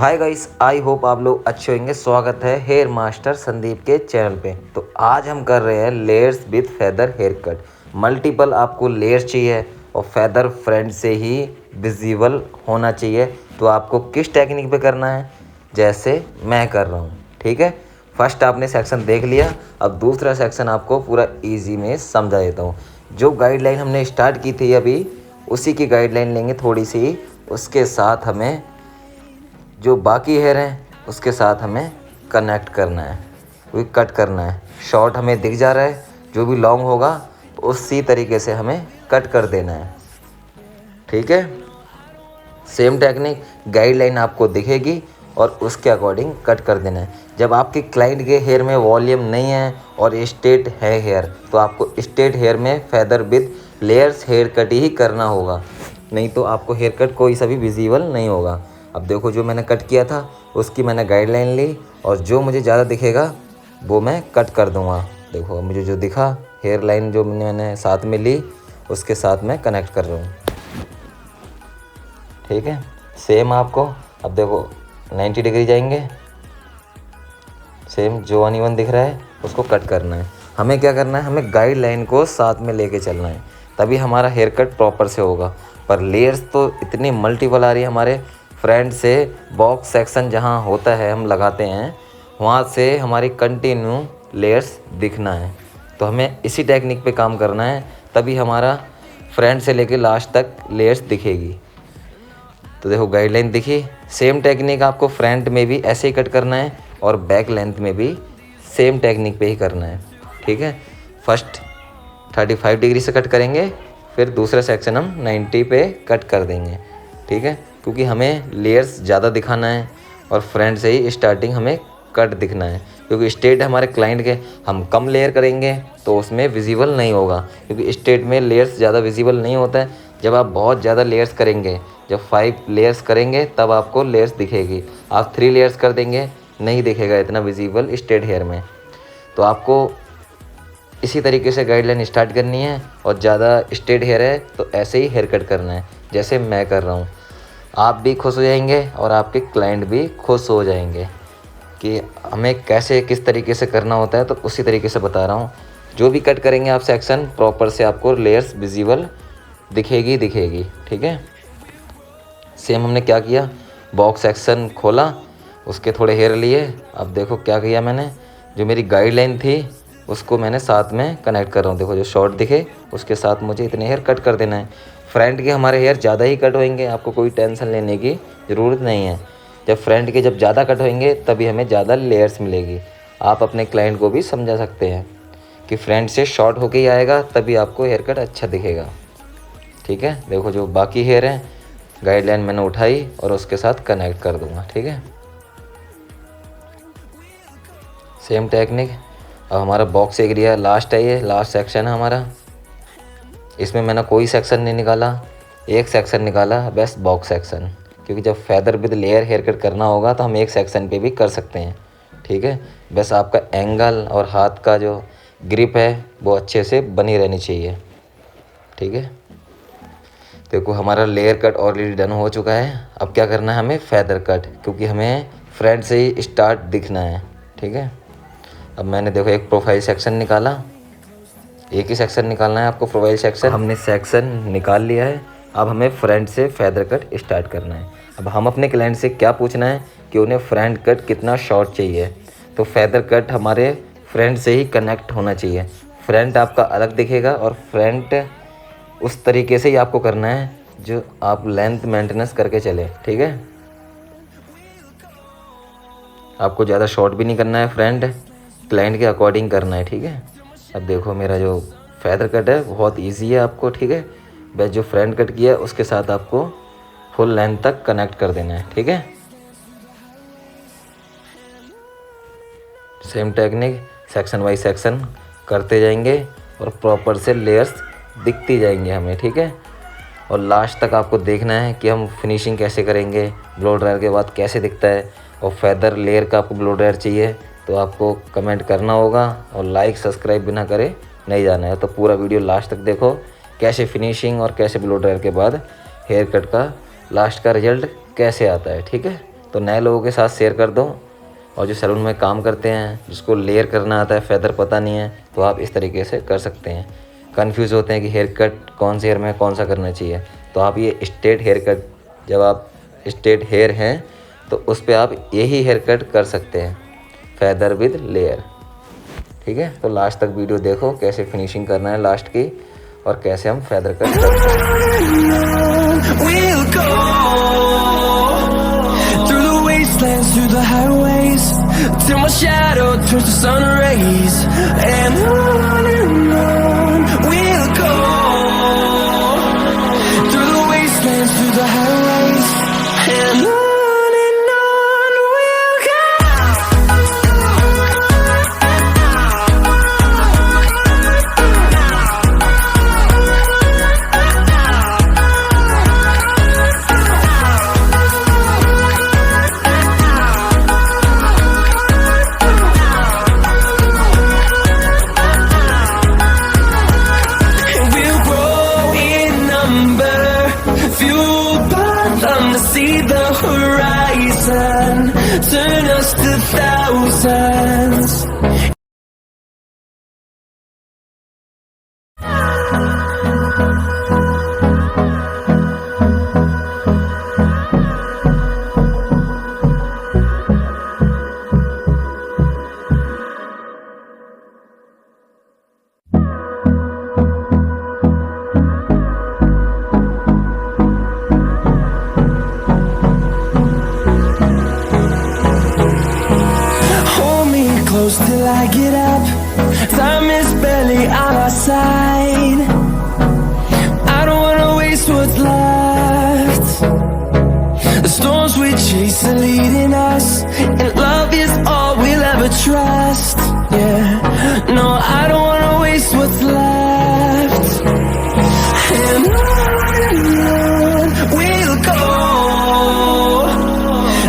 Hi guys, I hope आप लोग अच्छे होंगे। स्वागत है हेयर मास्टर संदीप के चैनल पे। तो आज हम कर रहे हैं layers with feather hair cut. Multiple आपको लेयर्स चाहिए और फेदर फ्रंट से ही विजिबल होना चाहिए। तो आपको किस टेक्निक पे करना है, जैसे मैं कर रहा हूँ, ठीक है। फर्स्ट आपने सेक्शन देख लिया, अब दूसरा सेक्शन आपको पूरा ईजी में समझा देता हूँ। जो गाइडलाइन हमने स्टार्ट की थी अभी, उसी की गाइडलाइन लेंगे थोड़ी सी। उसके साथ हमें जो बाकी हेयर हैं उसके साथ हमें कनेक्ट करना है, वही कट करना है। शॉर्ट हमें दिख जा रहा है, जो भी लॉन्ग होगा उसी तरीके से हमें कट कर देना है, ठीक है। सेम टेक्निक, गाइडलाइन आपको दिखेगी और उसके अकॉर्डिंग कट कर देना है। जब आपके क्लाइंट के हेयर में वॉल्यूम नहीं है और स्ट्रेट है हेयर, तो आपको स्ट्रेट हेयर में feather with layers haircut ही करना होगा, नहीं तो आपको हेयर कट कोई सा भी विजिबल नहीं होगा। अब देखो, जो मैंने कट किया था उसकी मैंने गाइडलाइन ली और जो मुझे ज़्यादा दिखेगा वो मैं कट कर दूँगा। देखो मुझे जो दिखा हेयर लाइन जो मैंने साथ में ली उसके साथ मैं कनेक्ट कर रहा हूँ, ठीक है। सेम आपको अब देखो 90 डिग्री जाएंगे, सेम जो अनइवन दिख रहा है उसको कट करना है। हमें क्या करना है, हमें गाइडलाइन को साथ में लेके चलना है, तभी हमारा हेयर कट प्रॉपर से होगा। पर लेयर्स तो इतनी मल्टीपल आ रही है हमारे फ्रंट से। बॉक्स सेक्शन जहाँ होता है हम लगाते हैं, वहाँ से हमारी कंटिन्यू लेयर्स दिखना है। तो हमें इसी टेक्निक पे काम करना है, तभी हमारा फ्रंट से लेके लास्ट तक लेयर्स दिखेगी। तो देखो गाइडलाइन दिखी। सेम टेक्निक आपको फ्रंट में भी ऐसे ही कट करना है और बैक लेंथ में भी सेम टेक्निक पे ही करना है, ठीक है। फर्स्ट 35 डिग्री से कट करेंगे, फिर दूसरा सेक्शन हम 90 पे कट कर देंगे, ठीक है। क्योंकि हमें लेयर्स ज़्यादा दिखाना है और फ्रंट से ही स्टार्टिंग हमें कट दिखना है। क्योंकि स्ट्रेट हमारे क्लाइंट के हम कम लेयर करेंगे तो उसमें विजिबल नहीं होगा, क्योंकि स्ट्रेट में लेयर्स ज़्यादा विजिबल नहीं होता है। जब आप बहुत ज़्यादा लेयर्स करेंगे, जब 5 लेयर्स करेंगे तब आपको लेयर्स दिखेगी। आप 3 लेयर्स कर देंगे, नहीं दिखेगा इतना विजिबल स्ट्रेट हेयर में। तो आपको इसी तरीके से गाइडलाइन स्टार्ट करनी है और ज़्यादा स्ट्रेट हेयर है तो ऐसे ही हेयर कट करना है जैसे मैं कर रहा हूँ। आप भी खुश हो जाएंगे और आपके क्लाइंट भी खुश हो जाएंगे कि हमें कैसे किस तरीके से करना होता है। तो उसी तरीके से बता रहा हूँ। जो भी कट करेंगे आप सेक्शन प्रॉपर से, आपको लेयर्स विजिबल दिखेगी, ठीक है। सेम हमने क्या किया, बॉक्स सेक्शन खोला, उसके थोड़े हेयर लिए। अब देखो क्या किया मैंने, जो मेरी गाइडलाइन थी उसको मैंने साथ में कनेक्ट कर रहा हूँ। देखो जो शॉर्ट दिखे उसके साथ मुझे इतने हेयर कट कर देना है। फ्रंट के हमारे हेयर ज़्यादा ही कट होंगे, आपको कोई टेंशन लेने की ज़रूरत नहीं है। जब फ्रंट के जब ज़्यादा कट होंगे तभी हमें ज़्यादा लेयर्स मिलेगी। आप अपने क्लाइंट को भी समझा सकते हैं कि फ्रंट से शॉर्ट होके ही आएगा तभी आपको हेयर कट अच्छा दिखेगा, ठीक है। देखो जो बाकी हेयर हैं गाइडलाइन मैंने उठाई और उसके साथ कनेक्ट कर दूंगा, ठीक है। Same technique. अब हमारा बॉक्स एरिया लास्ट है, ये लास्ट सेक्शन है हमारा। इसमें मैंने कोई सेक्शन नहीं निकाला, एक सेक्शन निकाला बस, बॉक्स सेक्शन। क्योंकि जब feather with layer hair cut करना होगा तो हम एक सेक्शन पे भी कर सकते हैं, ठीक है। बस आपका एंगल और हाथ का जो ग्रिप है वो अच्छे से बनी रहनी चाहिए, ठीक है। देखो हमारा लेयर कट ऑलरेडी डन हो चुका है। अब क्या करना है, हमें फेदर कट, क्योंकि हमें फ्रंट से ही स्टार्ट दिखना है, ठीक है। अब मैंने देखो एक प्रोफाइल सेक्शन निकाला, एक ही सेक्शन निकालना है आपको, प्रोफाइल सेक्शन। हमने सेक्शन निकाल लिया है। अब हमें फ्रंट से फेदर कट स्टार्ट करना है। अब हम अपने क्लाइंट से क्या पूछना है कि उन्हें फ्रंट कट कितना शॉर्ट चाहिए। तो फेदर कट हमारे फ्रंट से ही कनेक्ट होना चाहिए। फ्रंट आपका अलग दिखेगा और फ्रंट उस तरीके से ही आपको करना है जो आप लेंथ मेंटेनेंस करके चले, ठीक है। आपको ज़्यादा शॉर्ट भी नहीं करना है, फ्रंट क्लाइंट के अकॉर्डिंग करना है, ठीक है। अब देखो मेरा जो फेदर कट है बहुत इजी है आपको, ठीक है। बस जो फ्रंट कट किया है उसके साथ आपको फुल लेंथ तक कनेक्ट कर देना है, ठीक है। Same technique, section by section करते जाएंगे और प्रॉपर से लेयर्स दिखती जाएंगे हमें, ठीक है। और लास्ट तक आपको देखना है कि हम फिनिशिंग कैसे करेंगे, ब्लो ड्रायर के बाद कैसे दिखता है। और फेदर लेयर का आपको ब्लो ड्रायर चाहिए तो आपको कमेंट करना होगा और लाइक सब्सक्राइब बिना करे नहीं जाना है। तो पूरा वीडियो लास्ट तक देखो, कैसे फिनिशिंग और कैसे ब्लो ड्रायर के बाद हेयर कट का लास्ट का रिजल्ट कैसे आता है, ठीक है। तो नए लोगों के साथ शेयर कर दो। और जो सैलून में काम करते हैं, जिसको लेयर करना आता है, फेदर पता नहीं है, तो आप इस तरीके से कर सकते हैं। कन्फ्यूज़ होते हैं कि हेयर कट कौन से हेयर में कौन सा करना चाहिए, तो आप ये स्ट्रेट हेयर कट, जब आप स्ट्रेट हेयर हैं तो उस पर आप यही हेयर कट कर सकते हैं, फेदर विद लेयर। ठीक है, तो लास्ट तक वीडियो देखो कैसे फिनिशिंग करना है लास्ट की, और कैसे हम फेदर कट करते हैं। See the horizon, turn us to thousands. Close till I get up, time is barely on our side. I don't wanna waste what's left. The storms we chase are leading us, and love is all we'll ever trust. Yeah, no, I don't wanna waste what's left. And on we'll go,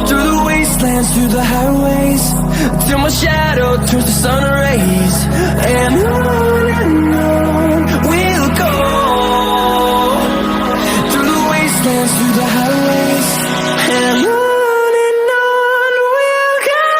through the wastelands, through the highways, till my shadow turns to sun rays. And on we'll go, through the wastelands, through the highways. And on we'll go.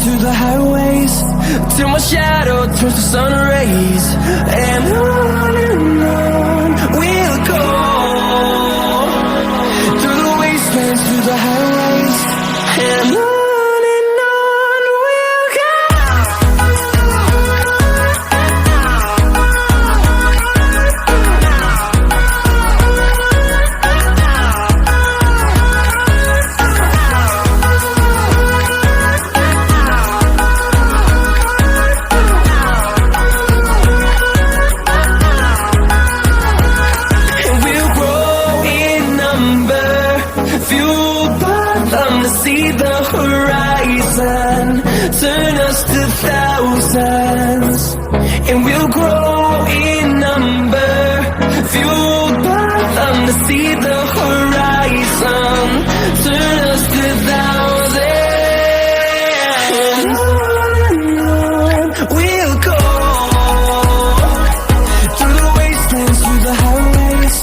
Through the highways, till my shadow turns to sun rays. And on we'll go, through the wastelands, through the highways. And on we'll go. See the horizon, turn us to thousands, and we'll grow in number, fueled by them to see the horizon, turn us to thousands. And on we'll go, through the wastelands, through the highways,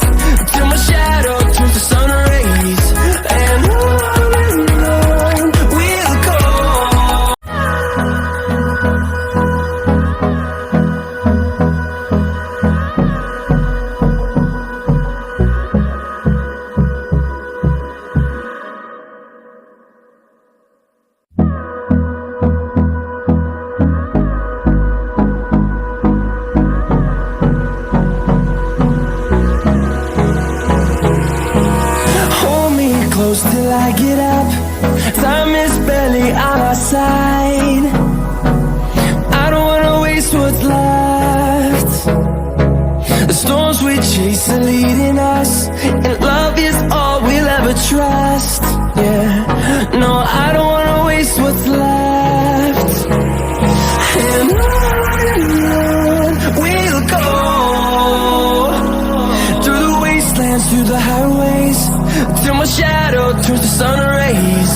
till my shadow turns to sun rays. And till I get up. Time is barely on our side. I don't wanna waste what's left. The storms we chase are leading us, and love is all we'll ever trust. Yeah, no, I don't wanna waste what's left. And on we'll go, through the wastelands, through the highways, till my shadow turns to sun rays.